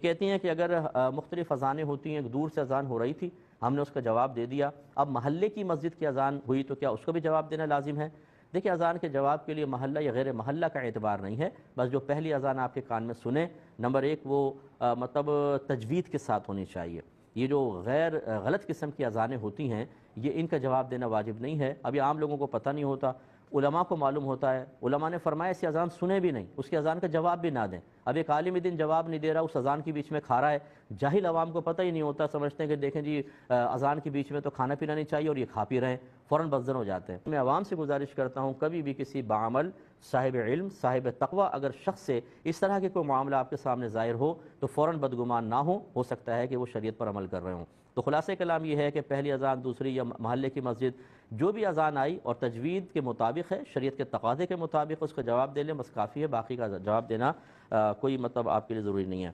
कहती हैं कि अगर मुख्तलिफ अजानें होती हैं, दूर से अजान हो रही थी, हमने उसका जवाब दे दिया, अब महल्ले की मस्जिद की अजान हुई तो क्या उसको भी जवाब देना लाजिम है? देखिए, अजान के जवाब के लिए महल्ला या गैर महल्ला का एतबार नहीं है। बस जो पहली अजान आपके कान में सुने, नंबर एक वो मतलब तजवीद के साथ होनी चाहिए। ये जो गैर गलत किस्म की अजानें होती हैं, ये इनका जवाब देना वाजिब नहीं है। अभी आम लोगों को पता नहीं होता, उलमा को मालूम होता है। उलमा ने फरमाया ऐसी अजान सुने भी नहीं, उसकी अजान का जवाब भी ना दें। अब एक आलिम दिन जवाब नहीं दे रहा, उस अजान के बीच में खा रहा है, जाहिल अवाम को पता ही नहीं होता, समझते हैं कि देखें जी अजान के बीच में तो खाना पीना नहीं चाहिए और ये खा पी रहे हैं, फ़ौरन बदजन हो जाते हैं। मैं अवाम से गुजारिश करता हूँ, कभी भी किसी बाअमल साहिब इल्म साहिब तकवा अगर शख्स से इस तरह के कोई मामला आपके सामने ज़ाहिर हो तो फ़ौरन बदगुमान ना हो सकता है कि वो शरीयत पर अमल कर रहे हों। तो खुलासे कलाम ये है कि पहली अजान, दूसरी या महल्ले की मस्जिद, जो भी अजान आई और तजवीद के मुताबिक है, शरीयत के तकाज़े के मुताबिक उसका जवाब दे लें, बस काफ़ी है। बाकी का जवाब देना कोई मतलब आपके लिए ज़रूरी नहीं है।